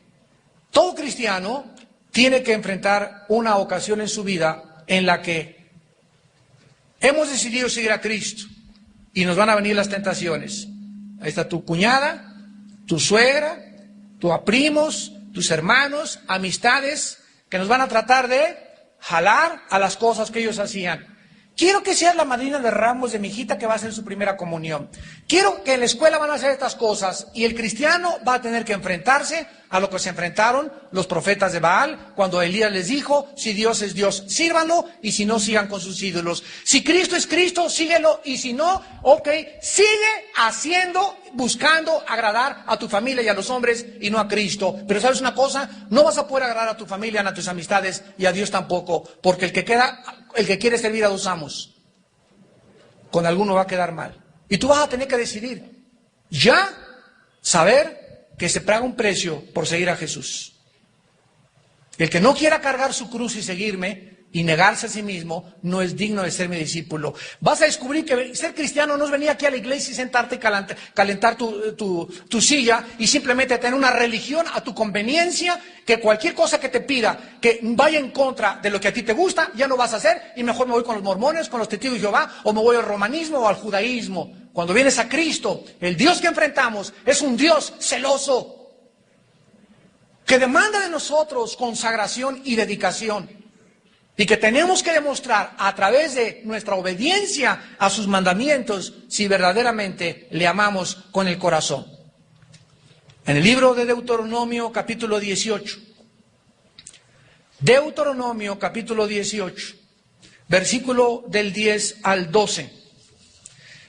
Todo cristiano tiene que enfrentar una ocasión en su vida en la que hemos decidido seguir a Cristo y nos van a venir las tentaciones. Ahí está tu cuñada, tu suegra, tus primos, tus hermanos, amistades que nos van a tratar de jalar a las cosas que ellos hacían. Quiero que seas la madrina de ramos de mi hijita que va a hacer su primera comunión. Quiero que en la escuela van a hacer estas cosas y el cristiano va a tener que enfrentarse a lo que se enfrentaron los profetas de Baal cuando Elías les dijo, si Dios es Dios, sírvanlo, y si no, sigan con sus ídolos. Si Cristo es Cristo, síguelo, y si no, ok, sigue haciendo, buscando agradar a tu familia y a los hombres y no a Cristo. Pero ¿sabes una cosa? No vas a poder agradar a tu familia, ni a tus amistades y a Dios tampoco, porque el que quiere servir a dos amos, con alguno va a quedar mal. Y tú vas a tener que decidir, ya saber que se paga un precio por seguir a Jesús. El que no quiera cargar su cruz y seguirme y negarse a sí mismo, no es digno de ser mi discípulo. Vas a descubrir que ser cristiano no es venir aquí a la iglesia y sentarte y calentar tu silla y simplemente tener una religión a tu conveniencia, que cualquier cosa que te pida que vaya en contra de lo que a ti te gusta, ya no vas a hacer, y mejor me voy con los mormones, con los testigos de Jehová, o me voy al romanismo o al judaísmo. Cuando vienes a Cristo, el Dios que enfrentamos es un Dios celoso, que demanda de nosotros consagración y dedicación, y que tenemos que demostrar a través de nuestra obediencia a sus mandamientos si verdaderamente le amamos con el corazón. En el libro de Deuteronomio capítulo 18, Deuteronomio capítulo 18, versículo del 10 al 12,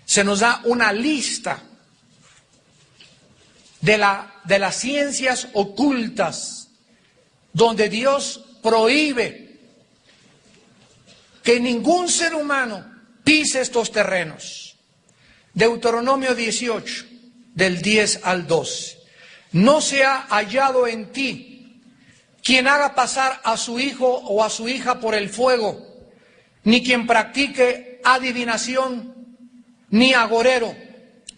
se nos da una lista de las ciencias ocultas donde Dios prohíbe que ningún ser humano pise estos terrenos. Deuteronomio 18, del 10 al 12. No sea hallado en ti quien haga pasar a su hijo o a su hija por el fuego, ni quien practique adivinación, ni agorero.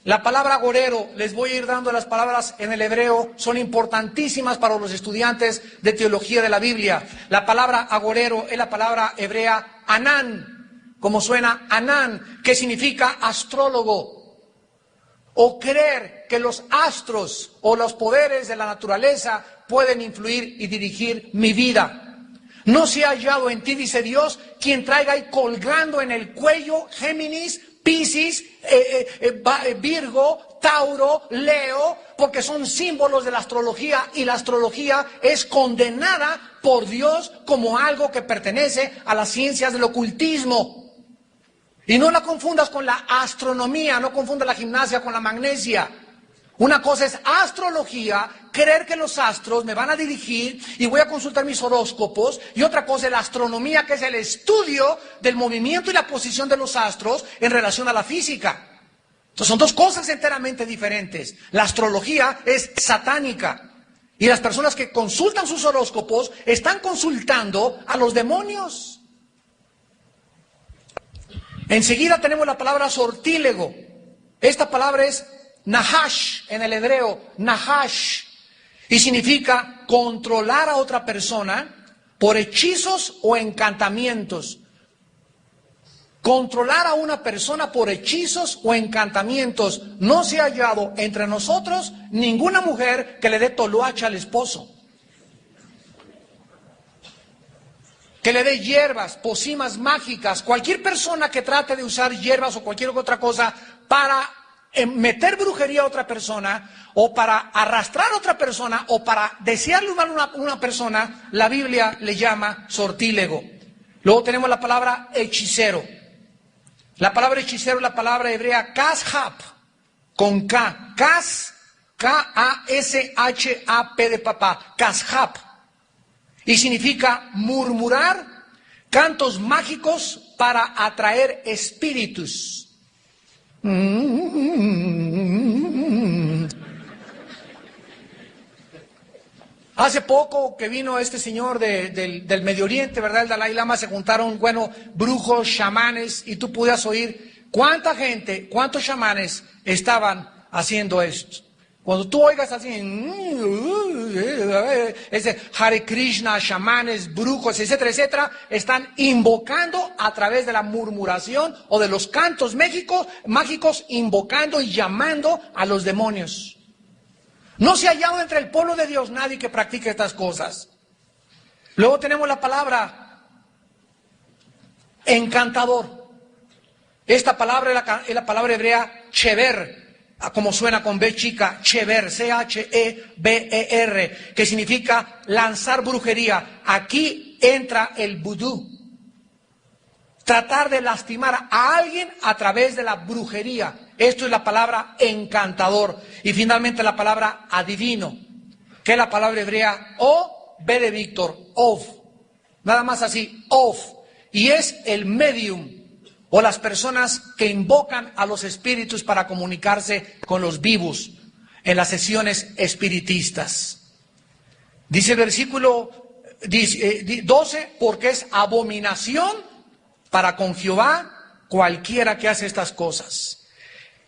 La palabra agorero, les voy a ir dando las palabras en el hebreo, son importantísimas para los estudiantes de teología de la Biblia. La palabra agorero es la palabra hebrea anán, como suena anán, que significa astrólogo, o creer que los astros o los poderes de la naturaleza pueden influir y dirigir mi vida. No se ha hallado en ti, dice Dios, quien traiga ahí colgando en el cuello Géminis, Piscis, Virgo, Tauro, Leo, porque son símbolos de la astrología, y la astrología es condenada por Dios como algo que pertenece a las ciencias del ocultismo. Y no la confundas con la astronomía, no confundas la gimnasia con la magnesia. Una cosa es astrología, creer que los astros me van a dirigir y voy a consultar mis horóscopos, y otra cosa es la astronomía, que es el estudio del movimiento y la posición de los astros en relación a la física. Entonces son dos cosas enteramente diferentes. La astrología es satánica, y las personas que consultan sus horóscopos están consultando a los demonios. Enseguida tenemos la palabra sortílego. Esta palabra es Nahash en el hebreo, Nahash, y significa controlar a otra persona por hechizos o encantamientos. Controlar a una persona por hechizos o encantamientos. No se ha hallado entre nosotros ninguna mujer que le dé toloache al esposo, que le dé hierbas, pócimas mágicas. Cualquier persona que trate de usar hierbas o cualquier otra cosa para meter brujería a otra persona, o para arrastrar a otra persona, o para desearle mal a una persona, la Biblia le llama sortílego. Luego tenemos la palabra hechicero. La palabra hechicero es la palabra hebrea kashap, con K. K-A-S-H-A-P de papá, kashap. Y significa murmurar cantos mágicos para atraer espíritus. Hace poco que vino este señor del Medio Oriente, ¿verdad? El Dalai Lama, se juntaron, bueno, brujos, chamanes, y tú podías oír cuánta gente, cuántos chamanes estaban haciendo esto. Cuando tú oigas así, ese Hare Krishna, chamanes, brujos, etcétera, etcétera, están invocando a través de la murmuración o de los cantos mágicos, invocando y llamando a los demonios. No se ha hallado entre el pueblo de Dios nadie que practique estas cosas. Luego tenemos la palabra encantador. Esta palabra es la palabra hebrea chever, como suena con B chica, chever, C-H-E-B-E-R, que significa lanzar brujería. Aquí entra el vudú. Tratar de lastimar a alguien a través de la brujería. Esto es la palabra encantador. Y finalmente la palabra adivino, que es la palabra hebrea O, B de Víctor, Of. Nada más así, Of. Y es el medium, o las personas que invocan a los espíritus para comunicarse con los vivos en las sesiones espiritistas. Dice el versículo 12, porque es abominación para con Jehová cualquiera que hace estas cosas.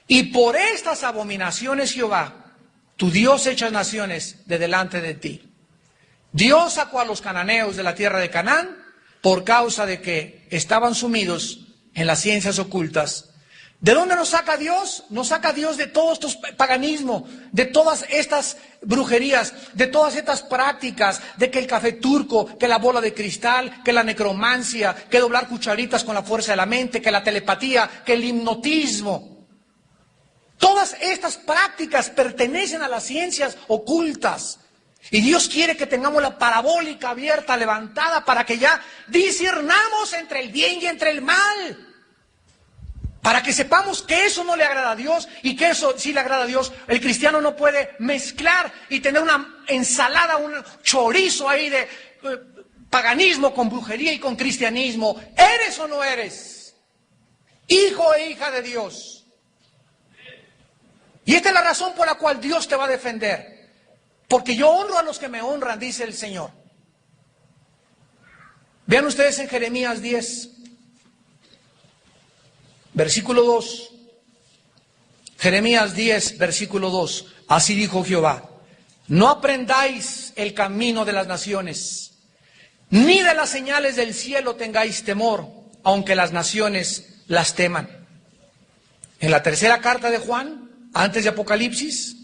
Y por estas abominaciones Jehová, tu Dios, echa naciones de delante de ti. Dios sacó a los cananeos de la tierra de Canaán por causa de que estaban sumidos en las ciencias ocultas. ¿De dónde nos saca Dios? Nos saca Dios de todo estos paganismo, de todas estas brujerías, de todas estas prácticas, de que el café turco, que la bola de cristal, que la necromancia, que doblar cucharitas con la fuerza de la mente, que la telepatía, que el hipnotismo. Todas estas prácticas pertenecen a las ciencias ocultas. Y Dios quiere que tengamos la parabólica abierta, levantada, para que ya discernamos entre el bien y entre el mal. Para que sepamos que eso no le agrada a Dios y que eso sí le agrada a Dios. El cristiano no puede mezclar y tener una ensalada, un chorizo ahí de paganismo con brujería y con cristianismo. ¿Eres o no eres hijo e hija de Dios? Y esta es la razón por la cual Dios te va a defender. Porque yo honro a los que me honran, dice el Señor. Vean ustedes en Jeremías 10, versículo 2. Jeremías 10, versículo 2. Así dijo Jehová: no aprendáis el camino de las naciones, ni de las señales del cielo tengáis temor, aunque las naciones las teman. En la tercera carta de Juan, antes de Apocalipsis,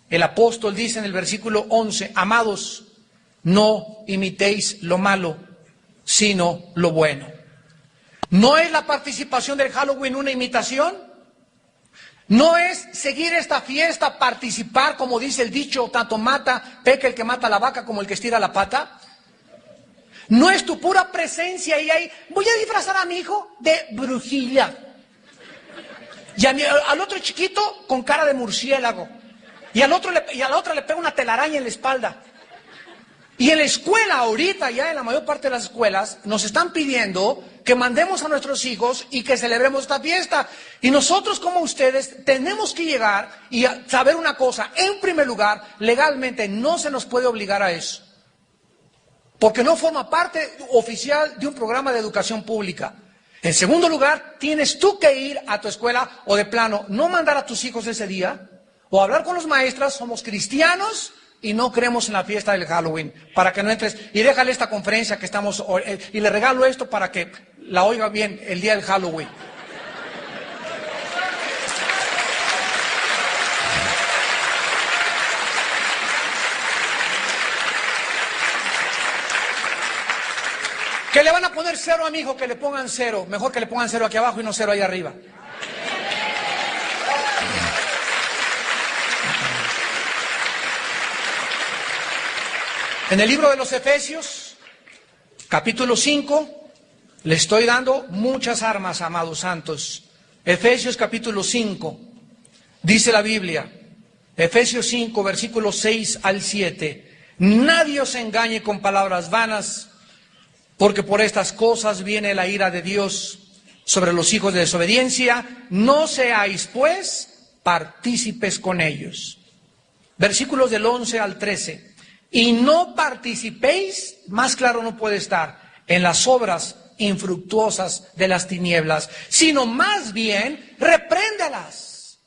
el apóstol dice en el versículo 11, amados, no imitéis lo malo, sino lo bueno. ¿No es la participación del Halloween una imitación? ¿No es seguir esta fiesta, participar, como dice el dicho, tanto peca el que mata la vaca como el que estira la pata? ¿No es tu pura presencia y ahí, voy a disfrazar a mi hijo de brujilla? Y al otro chiquito con cara de murciélago. Y a la otra le pega una telaraña en la espalda. Y en la escuela ahorita, ya en la mayor parte de las escuelas, nos están pidiendo que mandemos a nuestros hijos y que celebremos esta fiesta. Y nosotros como ustedes tenemos que llegar y saber una cosa. En primer lugar, legalmente no se nos puede obligar a eso. Porque no forma parte oficial de un programa de educación pública. En segundo lugar, tienes tú que ir a tu escuela o de plano no mandar a tus hijos ese día. O hablar con los maestros, somos cristianos y no creemos en la fiesta del Halloween, para que no entres. Y déjale esta conferencia que estamos, y le regalo esto para que la oiga bien el día del Halloween. Que le van a poner 0 a mi hijo, que le pongan 0. Mejor que le pongan 0 aquí abajo y no 0 ahí arriba. En el libro de los Efesios, capítulo 5, le estoy dando muchas armas, amados santos. Efesios capítulo 5, dice la Biblia, Efesios 5, versículos 6 al 7. Nadie os engañe con palabras vanas, porque por estas cosas viene la ira de Dios sobre los hijos de desobediencia. No seáis, pues, partícipes con ellos. Versículos del 11 al 13. Y no participéis, más claro no puede estar, en las obras infructuosas de las tinieblas, sino más bien repréndalas.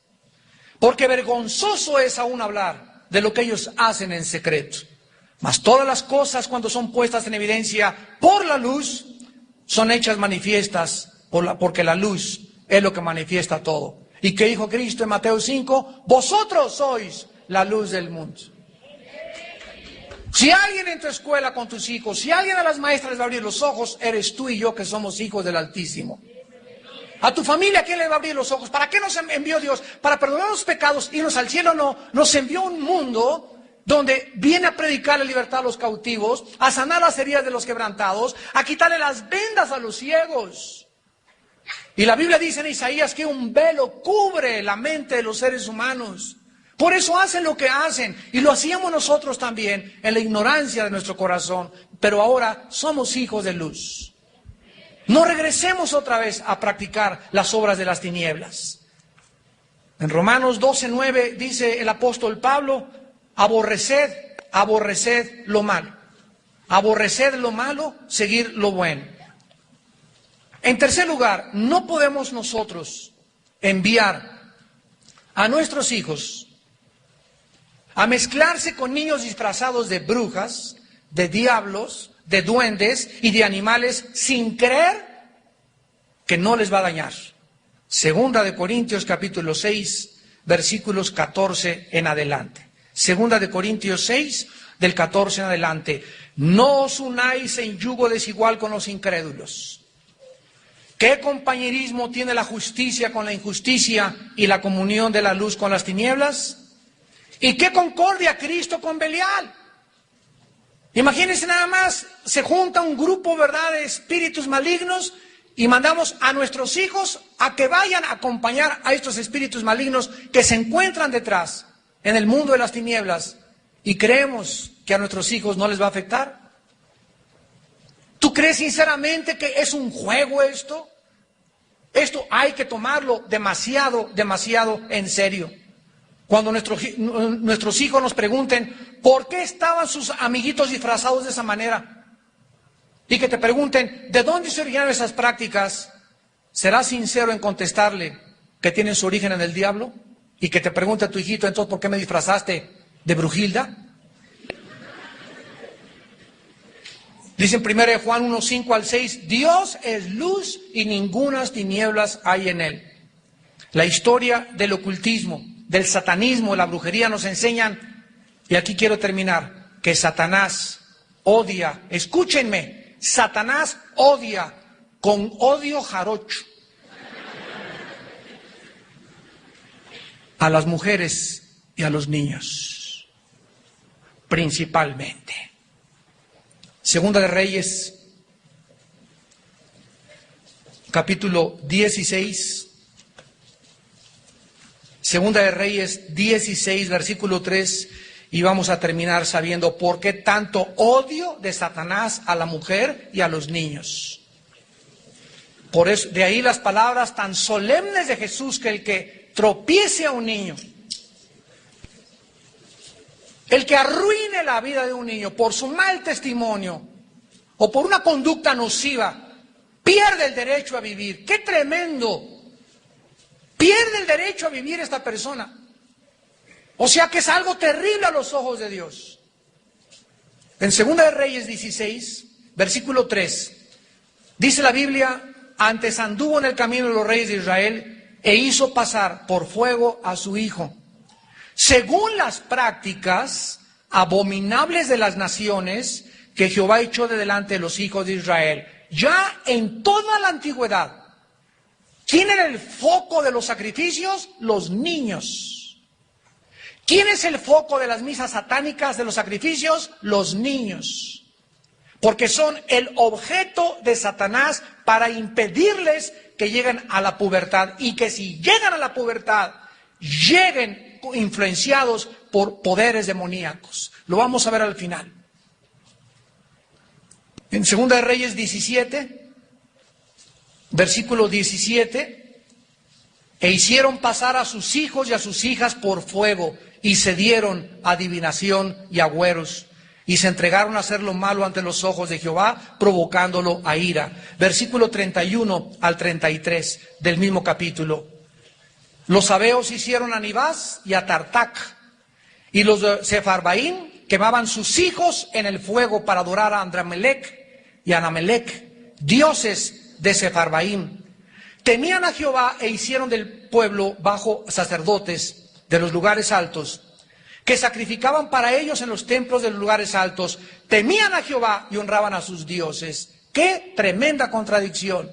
Porque vergonzoso es aún hablar de lo que ellos hacen en secreto. Mas todas las cosas, cuando son puestas en evidencia por la luz, son hechas manifiestas porque la luz es lo que manifiesta todo. ¿Y qué dijo Cristo en Mateo 5? Vosotros sois la luz del mundo. Si alguien en tu escuela con tus hijos, si alguien a las maestras les va a abrir los ojos, eres tú y yo que somos hijos del Altísimo. A tu familia, ¿quién le va a abrir los ojos? ¿Para qué nos envió Dios? Para perdonar los pecados, irnos al cielo. No, nos envió un mundo donde viene a predicar la libertad a los cautivos, a sanar las heridas de los quebrantados, a quitarle las vendas a los ciegos. Y la Biblia dice en Isaías que un velo cubre la mente de los seres humanos. Por eso hacen lo que hacen, y lo hacíamos nosotros también en la ignorancia de nuestro corazón, pero ahora somos hijos de luz. No regresemos otra vez a practicar las obras de las tinieblas. En Romanos 12:9 dice el apóstol Pablo, aborreced lo malo. Aborreced lo malo, seguir lo bueno. En tercer lugar, no podemos nosotros enviar a nuestros hijos a mezclarse con niños disfrazados de brujas, de diablos, de duendes y de animales sin creer que no les va a dañar. Segunda de Corintios capítulo 6, versículos 14 en adelante. Segunda de Corintios 6, del 14 en adelante. No os unáis en yugo desigual con los incrédulos. ¿Qué compañerismo tiene la justicia con la injusticia y la comunión de la luz con las tinieblas? ¿Y qué concordia Cristo con Belial? Imagínense nada más, se junta un grupo, ¿verdad?, de espíritus malignos y mandamos a nuestros hijos a que vayan a acompañar a estos espíritus malignos que se encuentran detrás en el mundo de las tinieblas, y creemos que a nuestros hijos no les va a afectar. ¿Tú crees sinceramente que es un juego esto? Esto hay que tomarlo demasiado en serio. Cuando nuestros hijos nos pregunten, ¿por qué estaban sus amiguitos disfrazados de esa manera? Y que te pregunten, ¿de dónde se originaron esas prácticas? ¿Serás sincero en contestarle que tienen su origen en el diablo? Y que te pregunte a tu hijito, entonces, ¿por qué me disfrazaste de Brujilda? Dice en 1 Juan 1, 5 al 6, Dios es luz y ningunas tinieblas hay en él. La historia del ocultismo, del satanismo, de la brujería nos enseñan, y aquí quiero terminar, que Satanás odia, escúchenme, Satanás odia con odio jarocho a las mujeres y a los niños, principalmente. Segunda de Reyes, capítulo 16. Segunda de Reyes 16, versículo 3, y vamos a terminar sabiendo por qué tanto odio de Satanás a la mujer y a los niños. Por eso, de ahí las palabras tan solemnes de Jesús, que el que tropiece a un niño, el que arruine la vida de un niño por su mal testimonio o por una conducta nociva, pierde el derecho a vivir. ¡Qué tremendo! Pierde el derecho a vivir esta persona. O sea que es algo terrible a los ojos de Dios. En Segunda de Reyes 16, versículo 3, dice la Biblia, antes anduvo en el camino de los reyes de Israel e hizo pasar por fuego a su hijo, según las prácticas abominables de las naciones que Jehová echó de delante de los hijos de Israel. Ya en toda la antigüedad, ¿quién era el foco de los sacrificios? Los niños. ¿Quién es el foco de las misas satánicas, de los sacrificios? Los niños. Porque son el objeto de Satanás para impedirles que lleguen a la pubertad. Y que si llegan a la pubertad, lleguen influenciados por poderes demoníacos. Lo vamos a ver al final. En 2 de Reyes 17, versículo 17, e hicieron pasar a sus hijos y a sus hijas por fuego, y se dieron a adivinación y agüeros, y se entregaron a hacer lo malo ante los ojos de Jehová, provocándolo a ira. Versículo 31 al 33 del mismo capítulo. Los sabeos hicieron a Nibás y a Tartac, y los de Sefarbaín quemaban sus hijos en el fuego para adorar a Andramelec y a Anamelec, dioses de Sefarbaín. Temían a Jehová e hicieron del pueblo bajo sacerdotes de los lugares altos, que sacrificaban para ellos en los templos de los lugares altos. Temían a Jehová y honraban a sus dioses. ¡Qué tremenda contradicción!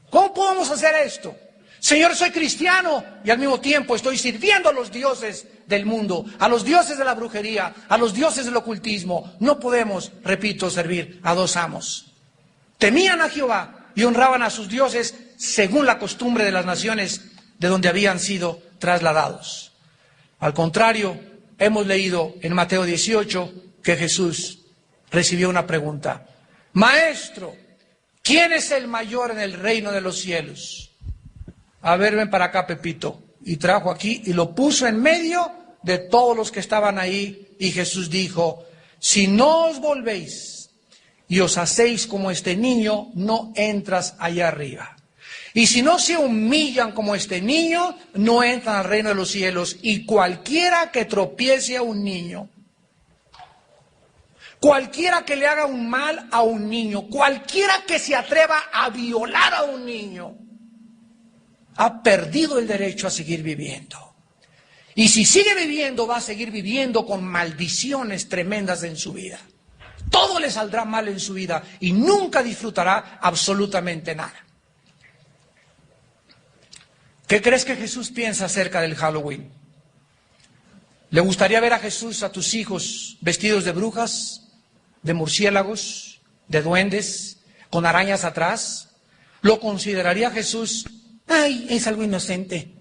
¿Cómo podemos hacer esto? Señor, soy cristiano y al mismo tiempo estoy sirviendo a los dioses del mundo, a los dioses de la brujería, a los dioses del ocultismo. No podemos, repito, servir a dos amos. Temían a Jehová y honraban a sus dioses según la costumbre de las naciones de donde habían sido trasladados. Al contrario, hemos leído en Mateo 18 que Jesús recibió una pregunta. Maestro, ¿quién es el mayor en el reino de los cielos? A ver, ven para acá, Pepito. Y trajo aquí y lo puso en medio de todos los que estaban ahí. Y Jesús dijo, si no os volvéis y os hacéis como este niño, no entras allá arriba. Y si no se humillan como este niño, no entran al reino de los cielos. Y cualquiera que tropiece a un niño, cualquiera que le haga un mal a un niño, cualquiera que se atreva a violar a un niño, ha perdido el derecho a seguir viviendo. Y si sigue viviendo, va a seguir viviendo con maldiciones tremendas en su vida. Todo le saldrá mal en su vida y nunca disfrutará absolutamente nada. ¿Qué crees que Jesús piensa acerca del Halloween? ¿Le gustaría ver a Jesús, a tus hijos, vestidos de brujas, de murciélagos, de duendes, con arañas atrás? ¿Lo consideraría Jesús? ¡Ay, es algo inocente!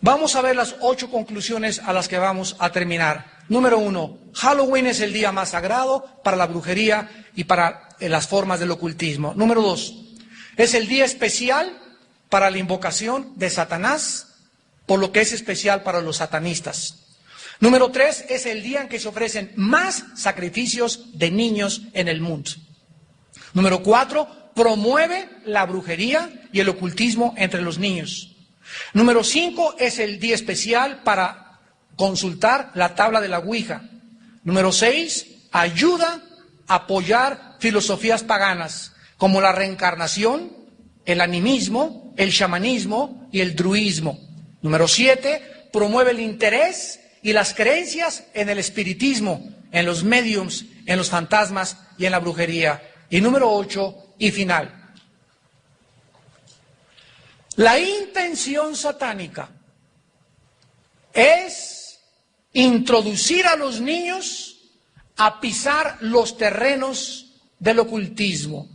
Vamos a ver las 8 conclusiones a las que vamos a terminar. Número 1, Halloween es el día más sagrado para la brujería y para las formas del ocultismo. Número 2, es el día especial para la invocación de Satanás, por lo que es especial para los satanistas. Número 3, es el día en que se ofrecen más sacrificios de niños en el mundo. Número 4, promueve la brujería y el ocultismo entre los niños. Número 5, es el día especial para consultar la tabla de la Ouija. Número 6, ayuda a apoyar filosofías paganas, como la reencarnación, el animismo, el chamanismo y el druismo. Número 7, promueve el interés y las creencias en el espiritismo, en los médiums, en los fantasmas y en la brujería. Y número 8, y final, la intención satánica es introducir a los niños a pisar los terrenos del ocultismo,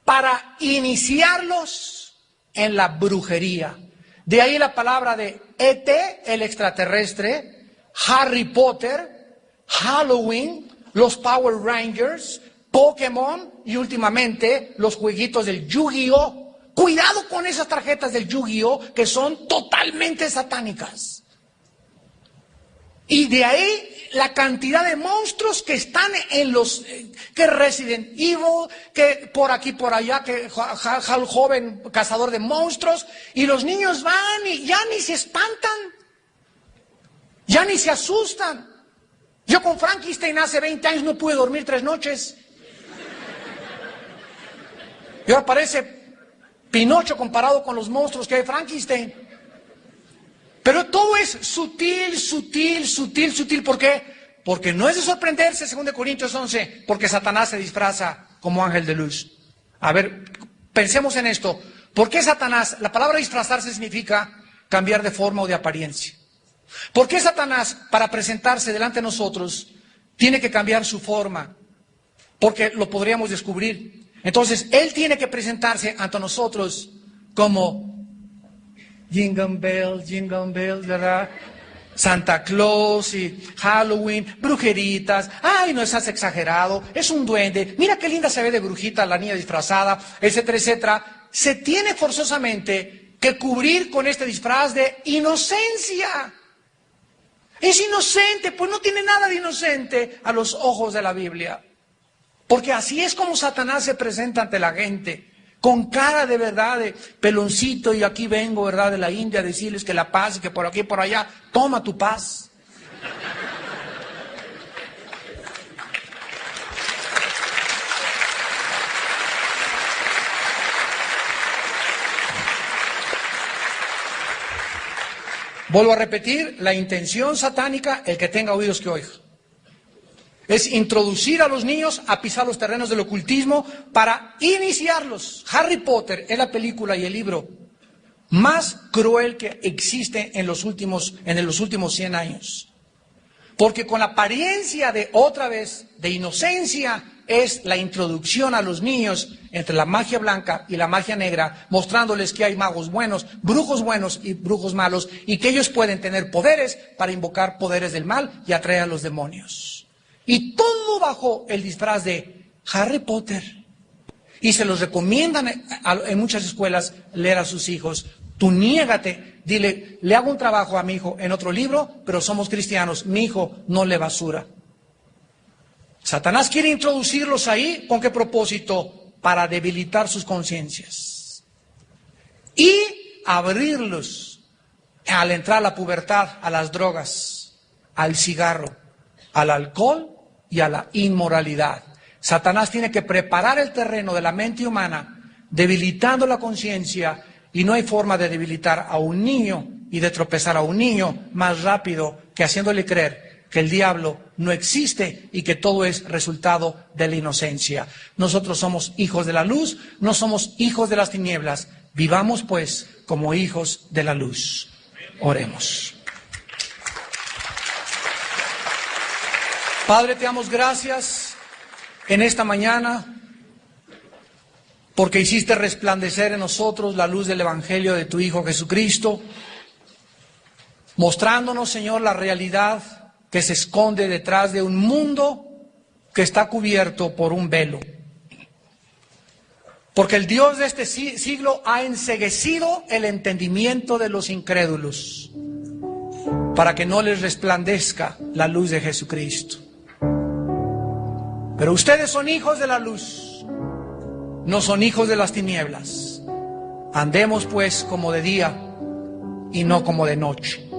para iniciarlos en la brujería. De ahí la palabra de ET, el extraterrestre, Harry Potter, Halloween, los Power Rangers, Pokémon y últimamente los jueguitos del Yu-Gi-Oh! Cuidado con esas tarjetas del Yu-Gi-Oh! Que son totalmente satánicas. Y de ahí la cantidad de monstruos que están en los, que Resident Evil, que por aquí, por allá, que el joven cazador de monstruos, y los niños van y ya ni se espantan, ya ni se asustan. Yo con Frankenstein hace 20 años no pude dormir 3 noches. Y ahora parece Pinocho comparado con los monstruos que hay Frankenstein. Pero todo es sutil, sutil, sutil, sutil. ¿Por qué? Porque no es de sorprenderse, 2 Corintios 11, porque Satanás se disfraza como ángel de luz. A ver, pensemos en esto. ¿Por qué Satanás? La palabra disfrazarse significa cambiar de forma o de apariencia. ¿Por qué Satanás, para presentarse delante de nosotros, tiene que cambiar su forma? Porque lo podríamos descubrir. Entonces, él tiene que presentarse ante nosotros como Jingle Bells, ¿verdad? Santa Claus y Halloween, brujeritas. Ay, no estás exagerado, es un duende. Mira qué linda se ve de brujita la niña disfrazada, etcétera, etcétera. Se tiene forzosamente que cubrir con este disfraz de inocencia. Es inocente, pues no tiene nada de inocente a los ojos de la Biblia. Porque así es como Satanás se presenta ante la gente, con cara de verdad, de peloncito, y aquí vengo, ¿verdad?, de la India, a decirles que la paz, que por aquí y por allá, toma tu paz. Vuelvo a repetir, la intención satánica, el que tenga oídos que oiga, es introducir a los niños a pisar los terrenos del ocultismo para iniciarlos. Harry Potter es la película y el libro más cruel que existe en los últimos 100 años. Porque con la apariencia de, otra vez, de inocencia, es la introducción a los niños entre la magia blanca y la magia negra, mostrándoles que hay magos buenos y brujos malos, y que ellos pueden tener poderes para invocar poderes del mal y atraer a los demonios. Y todo bajo el disfraz de Harry Potter. Y se los recomiendan en muchas escuelas leer a sus hijos. Tú niégate, dile, le hago un trabajo a mi hijo en otro libro, pero somos cristianos, mi hijo no lee basura. Satanás quiere introducirlos ahí, ¿con qué propósito? Para debilitar sus conciencias. Y abrirlos al entrar a la pubertad, a las drogas, al cigarro, al alcohol y a la inmoralidad. Satanás tiene que preparar el terreno de la mente humana, debilitando la conciencia, y no hay forma de debilitar a un niño y de tropezar a un niño más rápido que haciéndole creer que el diablo no existe y que todo es resultado de la inocencia. Nosotros somos hijos de la luz, no somos hijos de las tinieblas. Vivamos pues como hijos de la luz. Oremos. Padre, te damos gracias en esta mañana porque hiciste resplandecer en nosotros la luz del Evangelio de tu Hijo Jesucristo, mostrándonos, Señor, la realidad que se esconde detrás de un mundo que está cubierto por un velo. Porque el Dios de este siglo ha enceguecido el entendimiento de los incrédulos para que no les resplandezca la luz de Jesucristo. Pero ustedes son hijos de la luz, no son hijos de las tinieblas. Andemos pues como de día y no como de noche.